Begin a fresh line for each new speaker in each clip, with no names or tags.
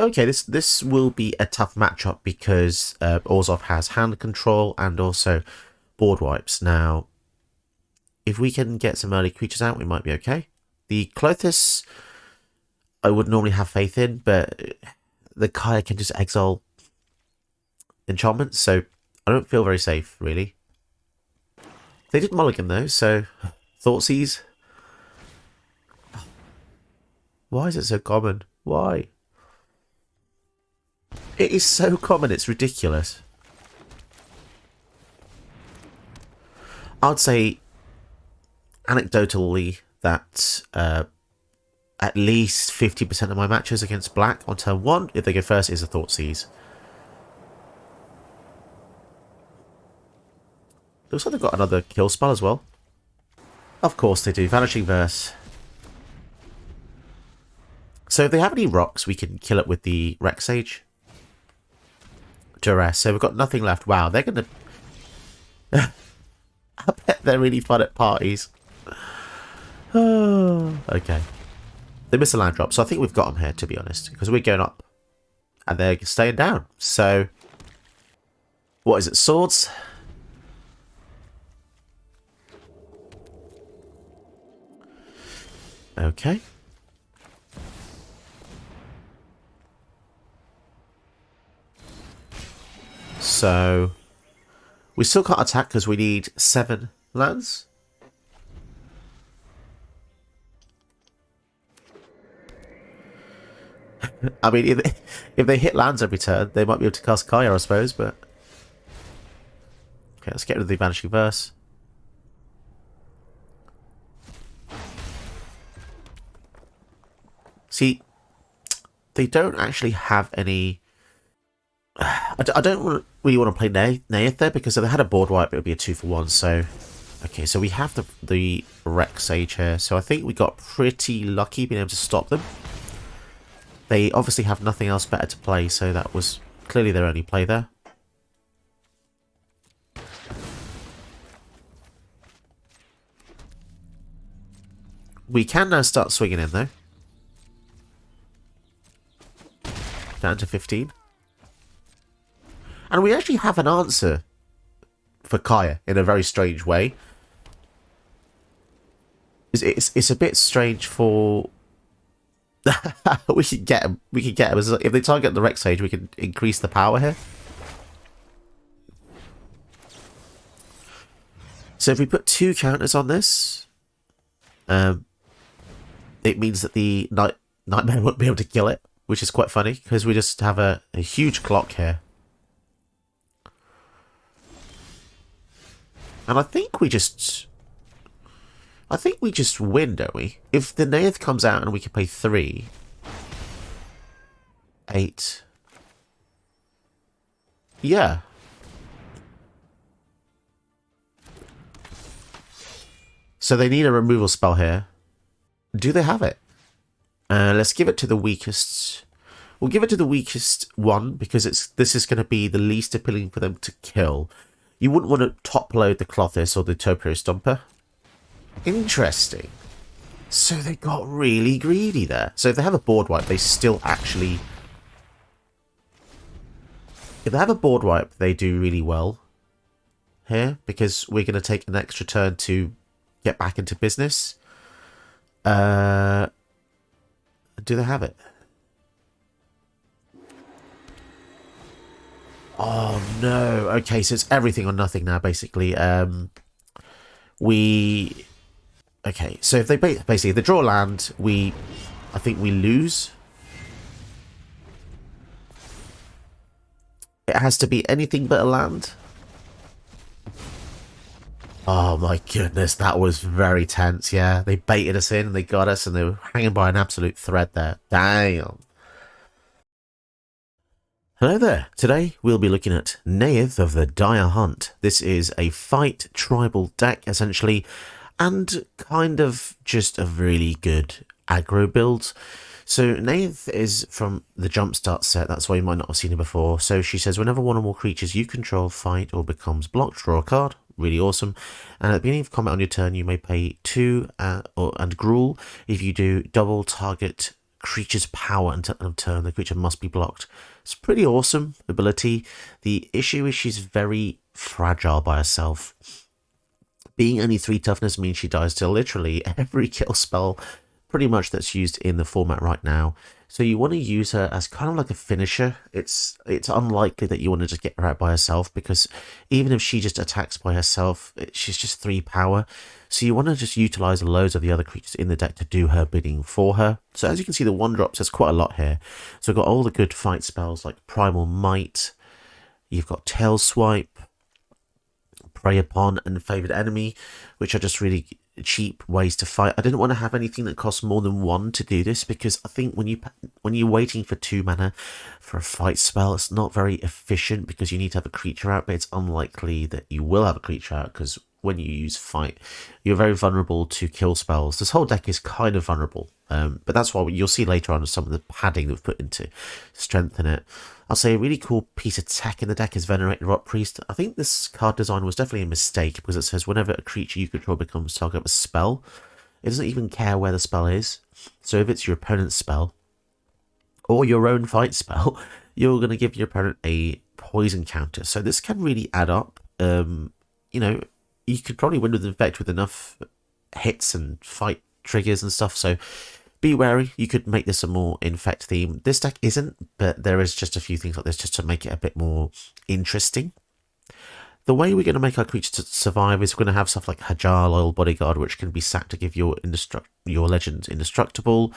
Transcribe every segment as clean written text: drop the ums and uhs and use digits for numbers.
Okay, this will be a tough matchup because Orzhov has hand control and also board wipes. Now, if we can get some early creatures out, we might be okay. The Clothis, I would normally have faith in, but the Kaya can just exile enchantments, so I don't feel very safe, really. They did mulligan, though, so Thoughtseize. Why is it so common? Why? It is so common, it's ridiculous. I'd say, anecdotally, that at least 50% of my matches against black on turn 1, if they go first, is a Thoughtseize. Looks like they've got another kill spell as well. Of course they do. Vanishing Verse. So if they have any rocks, we can kill it with the Rex Sage. Duress. So we've got nothing left. Wow, they're going to... I bet they're really fun at parties. Oh, okay. They missed a land drop, so I think we've got them here, to be honest. Because we're going up. And they're staying down. So... what is it? Swords? Okay. So, we still can't attack because we need 7 lands. I mean, if they hit lands every turn, they might be able to cast Kaya, I suppose, but... okay, let's get rid of the Vanishing Verse. See, they don't actually have any... I don't really want to play Neyith there, because if they had a board wipe, it would be a 2-for-1, so... okay, so we have the Rex Sage here, so I think we got pretty lucky being able to stop them. They obviously have nothing else better to play, so that was clearly their only play there. We can now start swinging in, though. Down to 15. And we actually have an answer for Kaya in a very strange way. It's a bit strange for... we could get him. We could get him. If they target the Rex Sage, we can increase the power here. So if we put 2 counters on this, it means that the Nightmare won't be able to kill it, which is quite funny, because we just have a huge clock here. And I think we just win, don't we? If the Neyith comes out and we can play 3, 8, yeah. So they need a removal spell here. Do they have it? Let's give it to the weakest. We'll give it to the weakest one, because this is going to be the least appealing for them to kill. You wouldn't want to top load the Clothis or the Topiary Stomper. Interesting. So they got really greedy there. So if they have a board wipe, they still actually... if they have a board wipe, they do really well here, because we're going to take an extra turn to get back into business. Do they have it? Oh no. Okay, so it's everything or nothing now, basically. Okay, so if they basically if they draw land, I think we lose. It has to be anything but a land. Oh my goodness, that was very tense, yeah. They baited us in, they got us, and they were hanging by an absolute thread there. Damn. Hello there. Today we'll be looking at Neyith of the Dire Hunt. This is a fight tribal deck, essentially, and kind of just a really good aggro build. So Neyith is from the Jumpstart set, that's why you might not have seen her before. So she says, whenever one or more creatures you control fight or becomes blocked, draw a card. Really awesome. And at the beginning of combat on your turn, you may pay 2 and Gruel. If you do, double target creature's power until end of turn. The creature must be blocked. It's pretty awesome ability. The issue is she's very fragile by herself. Being only 3 toughness means she dies to literally every kill spell pretty much that's used in the format right now. So you want to use her as kind of like a finisher. It's unlikely that you want to just get her out by herself, because even if she just attacks by herself, she's just 3 power. So you want to just utilize loads of the other creatures in the deck to do her bidding for her. So as you can see, the 1-drops, there's quite a lot here. So we've got all the good fight spells like Primal Might. You've got Tail Swipe, Prey Upon, and Favoured Enemy, which are just really cheap ways to fight. I didn't want to have anything that costs more than 1 to do this, because I think when you're waiting for 2 mana for a fight spell, it's not very efficient, because you need to have a creature out, but it's unlikely that you will have a creature out, because when you use fight, you're very vulnerable to kill spells. This whole deck is kind of vulnerable, but that's why you'll see later on some of the padding that we've put into strengthen it. I'll say a really cool piece of tech in the deck is Venerated Rot Priest. I think this card design was definitely a mistake, because it says whenever a creature you control becomes target of a spell, it doesn't even care where the spell is. So if it's your opponent's spell or your own fight spell, you're going to give your opponent a poison counter. So this can really add up. You could probably win with Infect with enough hits and fight triggers and stuff. So be wary, you could make this a more Infect theme. This deck isn't, but there is just a few things like this just to make it a bit more interesting. The way we're going to make our creature to survive is we're going to have stuff like Hajar, Loyal Bodyguard, which can be sacked to give your legend indestructible.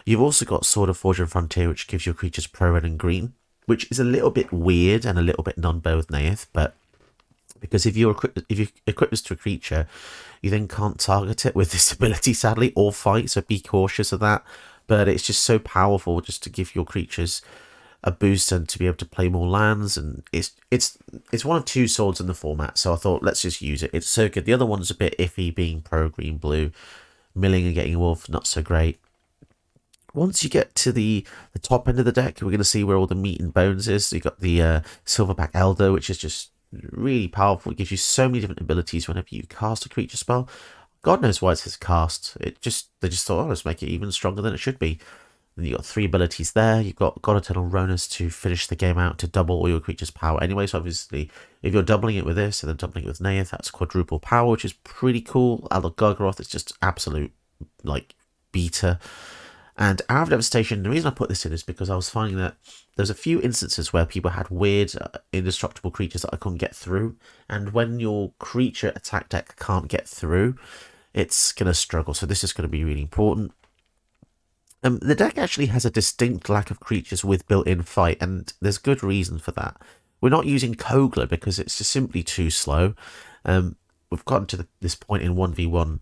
You've also got Sword of Forge and Frontier, which gives your creatures pro red and green, which is a little bit weird and a little bit non-bear with Neyith, but because if you equip this to a creature, you then can't target it with this ability, sadly, or fight, so be cautious of that. But it's just so powerful just to give your creatures a boost and to be able to play more lands, and it's one of 2 swords in the format, so I thought let's just use it. It's so good. The other one's a bit iffy, being pro green blue. Milling and getting wolf, not so great. Once you get to the top end of the deck, we're going to see where all the meat and bones is. So you've got the Silverback Elder, which is just really powerful. It gives you so many different abilities whenever you cast a creature spell. God knows why it says cast. They just thought, oh, let's make it even stronger than it should be. Then you've got 3 abilities there. You've got God Eternal Ronus to finish the game out, to double all your creature's power anyway. So obviously, if you're doubling it with this and then doubling it with Neyith, that's quadruple power, which is pretty cool. Gargaroth is just absolute, beater. And Hour of Devastation, the reason I put this in is because I was finding that there's a few instances where people had weird indestructible creatures that I couldn't get through. And when your creature attack deck can't get through, it's going to struggle. So this is going to be really important. The deck actually has a distinct lack of creatures with built-in fight, and there's good reason for that. We're not using Kogler because it's just simply too slow. We've gotten to this point in 1v1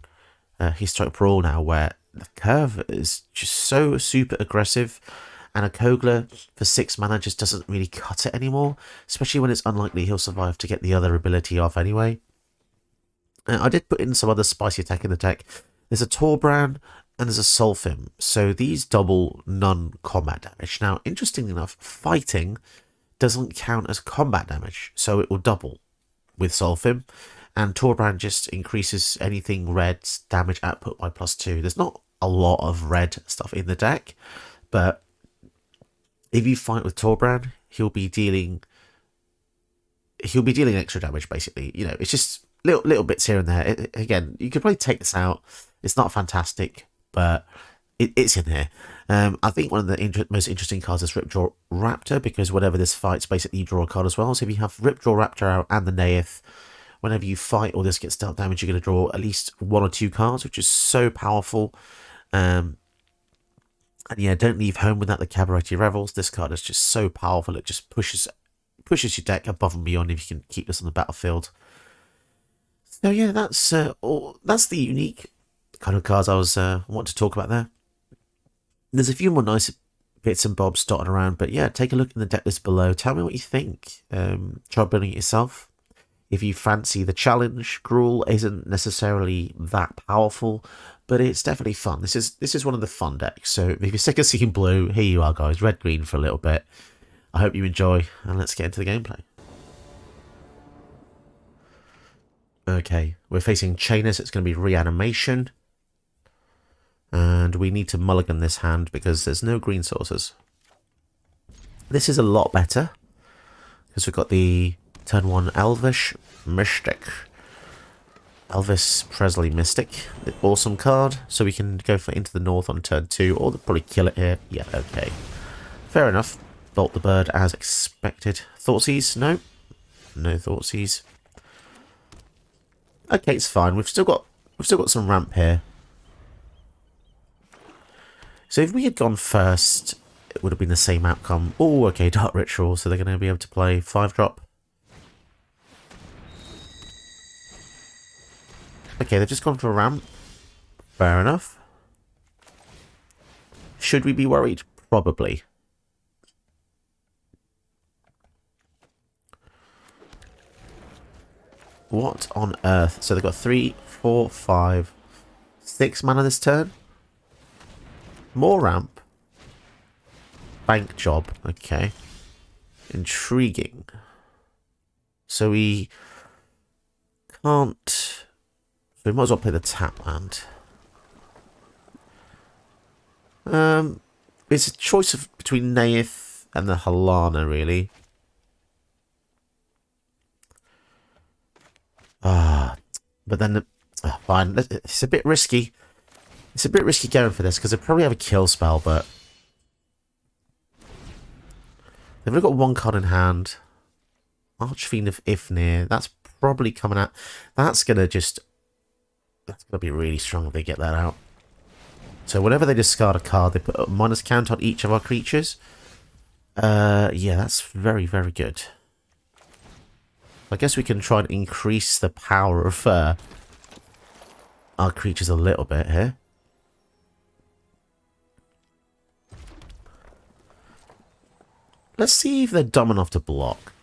Historic Brawl now where the curve is just so super aggressive, and a Kogler for 6 mana just doesn't really cut it anymore, especially when it's unlikely he'll survive to get the other ability off anyway. I did put in some other spicy attack in the deck. There's a Torbrand and there's a Sulfim, so these double non-combat damage. Now, interestingly enough, fighting doesn't count as combat damage, so it will double with Sulfim, and Torbrand just increases anything red's damage output by +2. There's not a lot of red stuff in the deck, but if you fight with Torbrand, he'll be dealing extra damage, basically. It's just little bits here and there. Again, you could probably take this out. It's not fantastic, but it's in here. I think one of the most interesting cards is Ripjaw Raptor, because whenever this fights, basically you draw a card as well. So if you have Ripjaw Raptor out and the Neyith, whenever you fight or this gets dealt damage, you're going to draw at least 1 or 2 cards, which is so powerful. And yeah, don't leave home without the Cabaret Revels. This card is just so powerful. It just pushes your deck above and beyond if you can keep this on the battlefield. So yeah, that's the unique kind of cards I want to talk about there. There's a few more nice bits and bobs dotted around, but yeah, take a look in the deck list below. Tell me what you think. Try building it yourself. If you fancy the challenge, Gruul isn't necessarily that powerful, but it's definitely fun. This is one of the fun decks. So if you're sick of seeing blue, here you are, guys. Red, green for a little bit. I hope you enjoy, and let's get into the gameplay. Okay, we're facing Chainers. It's going to be Reanimation. And we need to mulligan this hand because there's no green sources. This is a lot better because we've got the turn 1 Elvish Mystic. Elvis Presley Mystic. Awesome card. So we can go for Into the North on turn 2 or they'll probably kill it here. Yeah, okay. Fair enough. Bolt the bird as expected. Thoughtseize? No. No Thoughtseize. Okay, it's fine. We've still got some ramp here. So if we had gone first, it would have been the same outcome. Oh, okay, Dark Ritual, so they're going to be able to play 5-drop. Okay, they've just gone for a ramp. Fair enough. Should we be worried? Probably. What on earth? So they've got 3, 4, 5, 6 mana this turn. More ramp. Bank job. Okay. Intriguing. So we can't... So we might as well play the tap land. It's a choice between Neyith and the Halana, really. But then... fine. It's a bit risky. It's a bit risky going for this, because they probably have a kill spell, but... They've only got 1 card in hand. Archfiend of Ifnir. That's probably coming out. That's going to just... That's going to be really strong if they get that out. So whenever they discard a card, they put a minus count on each of our creatures. Yeah, that's very, very good. I guess we can try and increase the power of our creatures a little bit here. Let's see if they're dumb enough to block.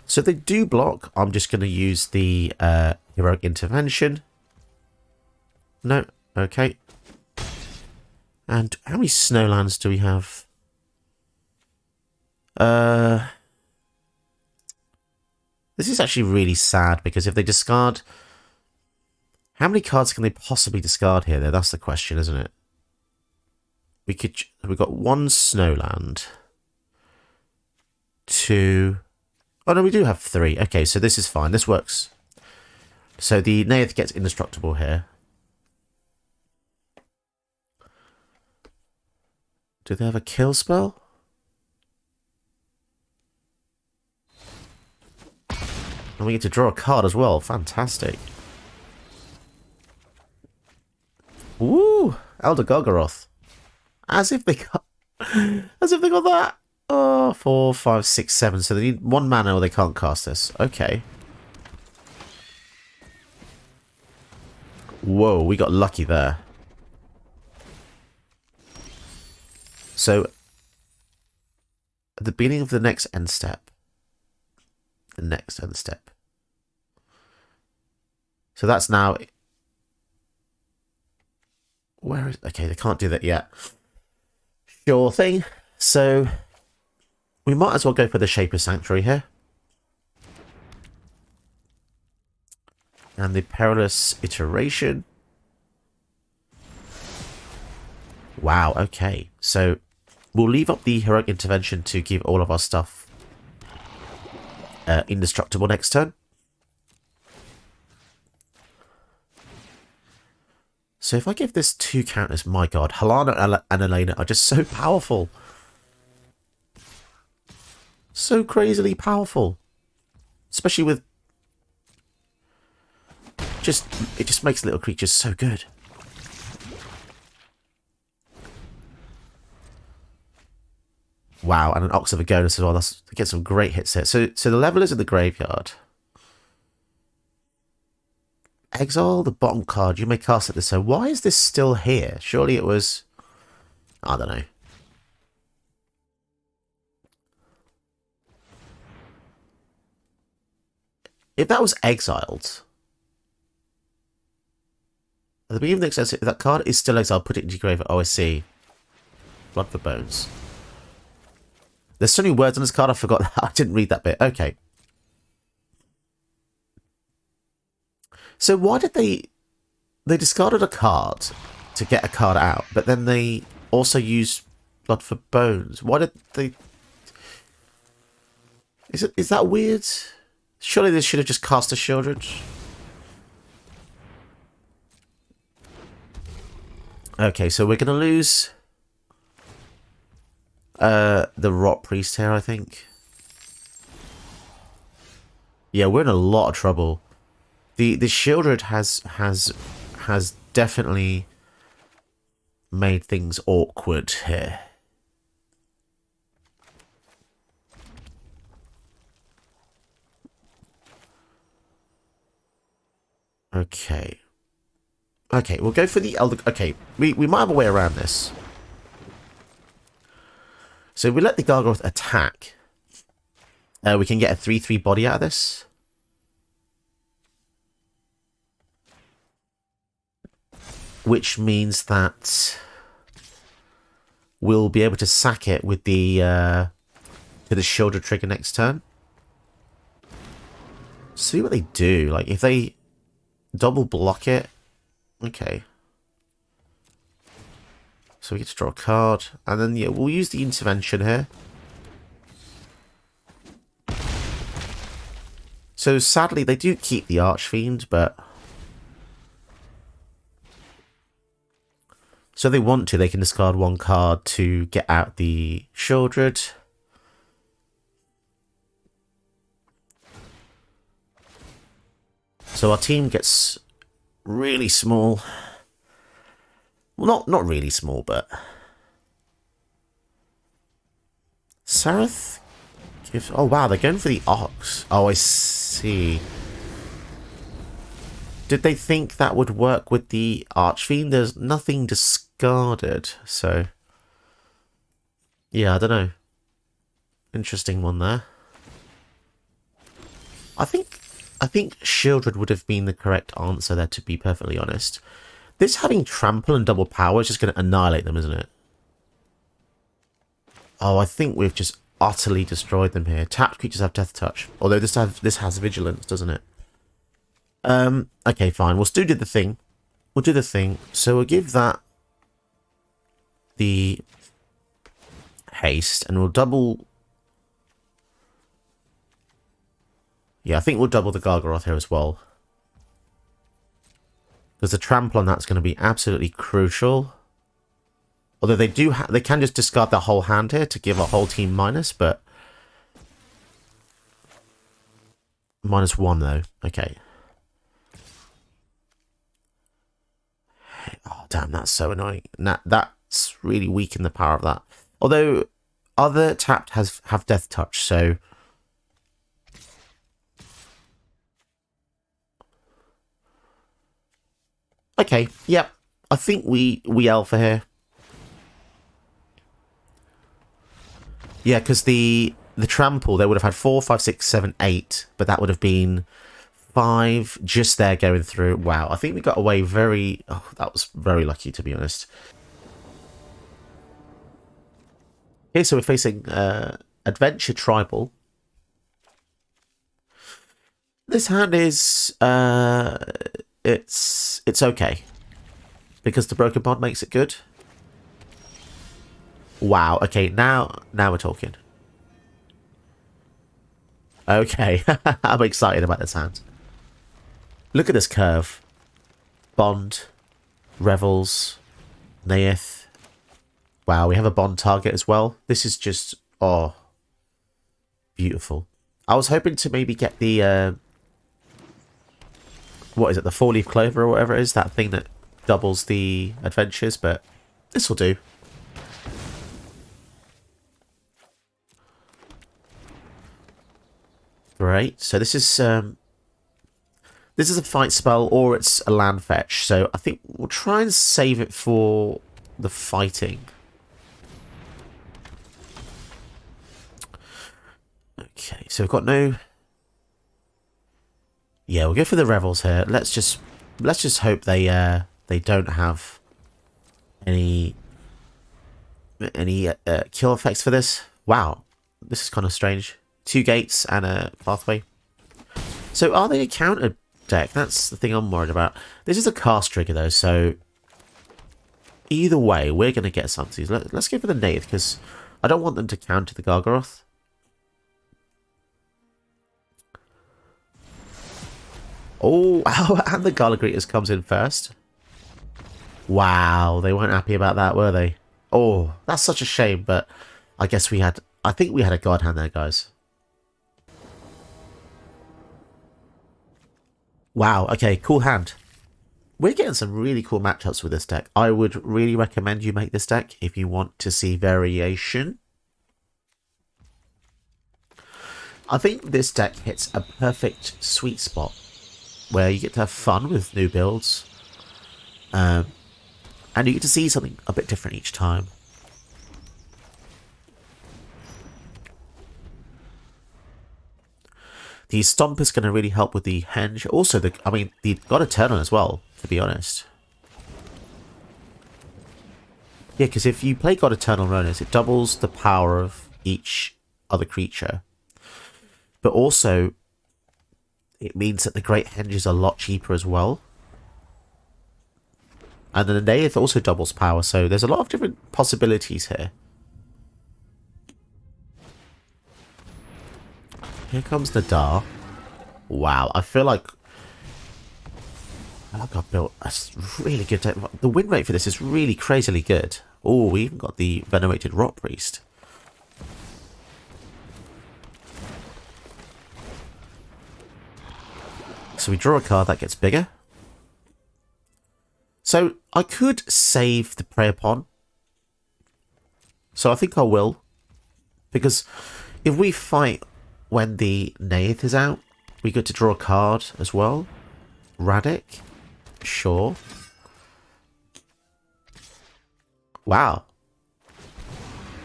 So if they do block, I'm just going to use the Heroic Intervention. No, okay. And how many snowlands do we have? This is actually really sad, because if they discard... How many cards can they possibly discard here, though? That's the question, isn't it? We've got 1 snowland. 2... Oh, no, we do have 3. Okay, so this is fine. This works. So the Neyith gets indestructible here. Do they have a kill spell? And we get to draw a card as well. Fantastic. Woo! Elder Golgoroth. As if they got... As if they got that. Oh, 4, 5, 6, 7. So they need 1 mana or they can't cast this. Okay. Whoa, we got lucky there. So, at the beginning of the next end step. The next end step. So that's now... Where is... Okay, they can't do that yet. Sure thing. So... We might as well go for the Shaper Sanctuary here. And the Perilous Iteration. Wow, okay. So, we'll leave up the Heroic Intervention to give all of our stuff indestructible next turn. So if I give this 2 counters, my god, Halana and Elena are just so powerful. So crazily powerful. Especially with... It just makes little creatures so good. Wow, and an Ox of Agonis as well. That's get some great hits here. So the level is in the graveyard. Exile the bottom card. You may cast it this. So why is this still here? Surely it was... I don't know. If that was exiled... At the beginning of the next turn, if that card is still exiled, put it into your graveyard. Oh, I see. Blood for Bones. There's so many words on this card, I forgot that. I didn't read that bit. Okay. So why did they discarded a card to get a card out, but then they also used Blood for Bones? Why did they? Is that weird? Surely they should have just cast a Shieldred. Okay, so we're gonna lose the Rot Priest here, I think. Yeah, we're in a lot of trouble. The Shieldred has definitely made things awkward here. Okay. Okay, we'll go for the Elder... Okay, we might have a way around this. So we let the Gargoth attack. We can get a 3/3 body out of this. Which means that we'll be able to sack it with the Shieldred trigger next turn. See what they do. Like, if they double block it... Okay. So we get to draw a card. And then, yeah, we'll use the intervention here. So, sadly, they do keep the Archfiend, but... So they want to, they can discard one card to get out the Shieldred. So our team gets really small. Well, not really small, but... Sareth gives... Oh, wow, they're going for the Ox. Oh, I see. Did they think that would work with the Archfiend? There's nothing discarded, so... Yeah, I don't know. Interesting one there. I think Shieldred would have been the correct answer there, to be perfectly honest. This having trample and double power is just going to annihilate them, isn't it? Oh, I think we've just utterly destroyed them here. Tapped creatures have Death Touch. Although this has Vigilance, doesn't it? Okay, fine. We'll still do the thing. We'll do the thing. So we'll give that the haste, and we'll double... Yeah, I think we'll double the Gargaroth here as well. Because the trample on that's going to be absolutely crucial. Although they can just discard their whole hand here to give a whole team minus, but... -1 though. Okay. Oh, damn, that's so annoying. That's really weakened the power of that. Although, other tapped have Death Touch, so... Okay, yep. I think we alpha here. Yeah, because the trample, they would have had 4, 5, 6, 7, 8, but that would have been 5 just there going through. Wow, I think we got away very... Oh, that was very lucky, to be honest. Okay, so we're facing Adventure Tribal. This hand is... It's okay. Because the Broken Bond makes it good. Wow, okay, now we're talking. Okay, I'm excited about this hand. Look at this curve. Bond, Revels, Neyith. Wow, we have a Bond target as well. This is just, oh, beautiful. I was hoping to maybe get the, what is it, the 4-leaf clover or whatever it is, that thing that doubles the adventures, but this will do. Great, so this is a fight spell, or it's a land fetch, so I think we'll try and save it for the fighting. Okay, so we've got no... Yeah, we'll go for the Revels here. Let's just hope they don't have any kill effects for this. Wow, this is kind of strange. 2 gates and a pathway. So are they countered deck. That's the thing I'm worried about. This is a cast trigger, though, so either way, we're going to get something. Let's go for the Neyith, because I don't want them to counter the Gargaroth. Oh, and the Garligreeters comes in first. Wow, they weren't happy about that, were they? Oh, that's such a shame, but I guess I think we had a God Hand there, guys. Wow, okay, cool hand. We're getting some really cool matchups with this deck. I would really recommend you make this deck if you want to see variation. I think this deck hits a perfect sweet spot where you get to have fun with new builds. And you get to see something a bit different each time. The Stomp is going to really help with the Henge. Also, the God Eternal as well, to be honest. Yeah, because if you play God Eternal Ronas, it doubles the power of each other creature. But also, it means that the Great Henge is a lot cheaper as well. And then the Neyith also doubles power, so there's a lot of different possibilities here. Here comes Nadar. Wow, I feel like I've built a really good deck. The win rate for this is really crazily good. Oh, we even got the Venerated Rot Priest. So we draw a card that gets bigger. So I could save the Prey Upon. So I think I will. Because if we fight when the Neyith is out, we get to draw a card as well. Radic. Sure. Wow.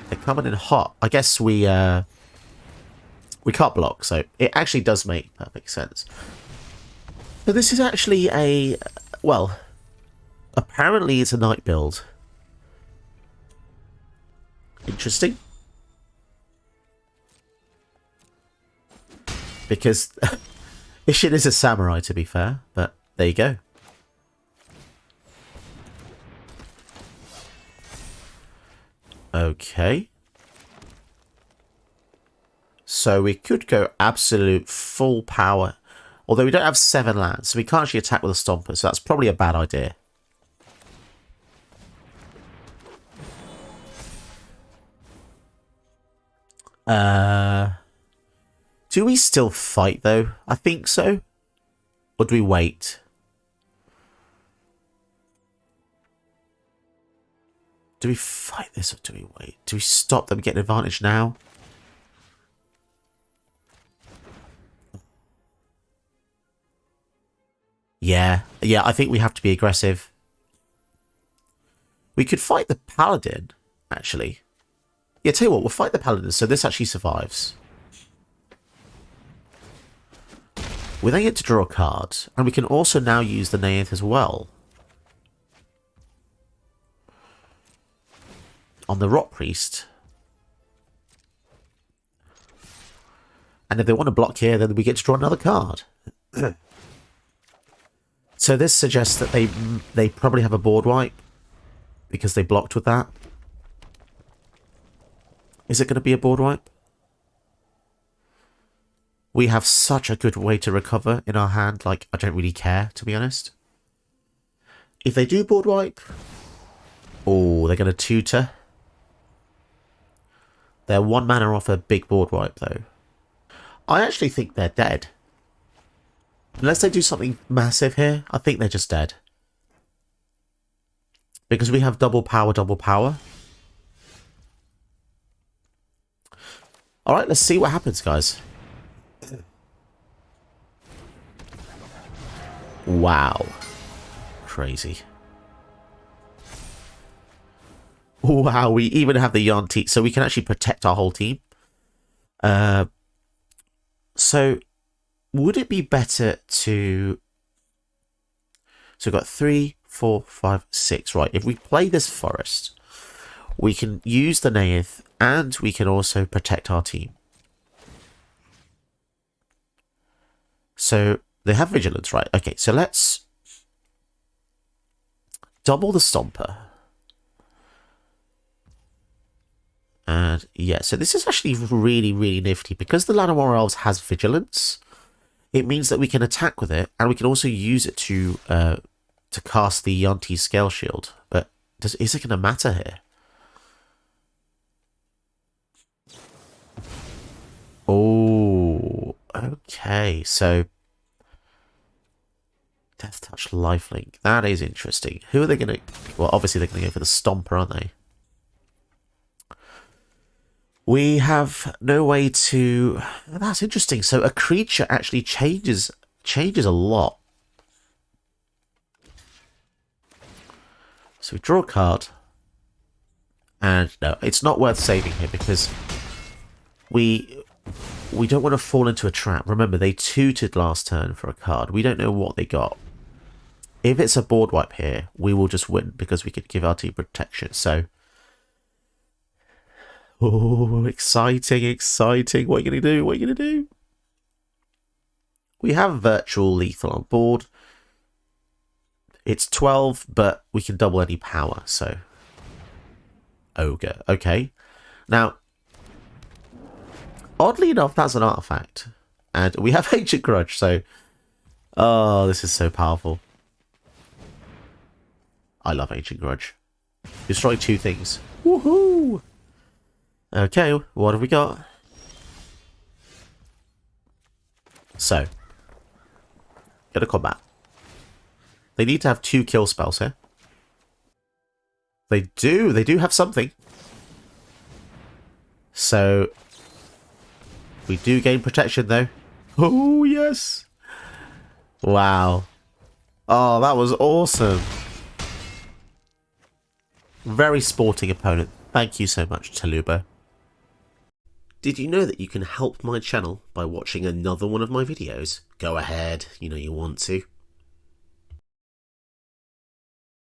They're coming in hot. I guess we can't block, so it actually does make perfect sense. But this is actually a... well, apparently it's a night build. Interesting. Because Ishin is a samurai, to be fair, but there you go. Okay. So we could go absolute full power. Although we don't have 7 lands, so we can't actually attack with a Stomper, so that's probably a bad idea. Do we still fight, though? I think so. Or do we wait? Do we fight this or do we wait? Do we stop them getting advantage now? Yeah, I think we have to be aggressive. We could fight the Paladin, actually. Yeah, tell you what, we'll fight the Paladin, so this actually survives. We then get to draw a card, and we can also now use the Neyith as well. On the Rot Priest. And if they want to block here, then we get to draw another card. So this suggests that they probably have a board wipe, because they blocked with that. Is it going to be a board wipe? We have such a good way to recover in our hand, like, I don't really care, to be honest. If they do board wipe... oh, they're going to tutor. They're 1 mana off a big board wipe, though. I actually think they're dead. Unless they do something massive here, I think they're just dead. Because we have double power, double power. Alright, let's see what happens, guys. Wow. Crazy. Wow, we even have the Yarn Teeth, so we can actually protect our whole team. So, would it be better to... so we've got 3, 4, 5, 6. Right, if we play this forest, we can use the Neyith, and we can also protect our team. So, They have vigilance, right? Okay, so let's double the Stomper. And yeah, so this is actually really, really nifty. Because the Llanowar Elves has vigilance, it means that we can attack with it, and we can also use it to cast the Yuan-Ti Scale Shield. But is it going to matter here? Oh, okay. So Death Touch Lifelink. That is interesting. Who are they going to... Well, obviously they're going to go for the Stomper, aren't they? We have no way to... That's interesting. So a creature actually changes a lot. So we draw a card. And no, it's not worth saving here because we don't want to fall into a trap. Remember, they tutored last turn for a card. We don't know what they got. If it's a board wipe here, we will just win because we could give our team protection. So... Oh, exciting, exciting. What are you going to do? What are you going to do? We have virtual lethal on board. It's 12, but we can double any power, so... Ogre. Okay. Now, oddly enough, that's an artifact. And we have Ancient Grudge, so... Oh, this is so powerful. I love Ancient Grudge. Destroy 2 things. Woohoo! Okay, what have we got? So, go to combat. They need to have 2 kill spells here. They do have something. So, we do gain protection though. Oh, yes! Wow. Oh, that was awesome. Very sporting opponent. Thank you so much, Talubo. Did you know that you can help my channel by watching another one of my videos? Go ahead, you know you want to.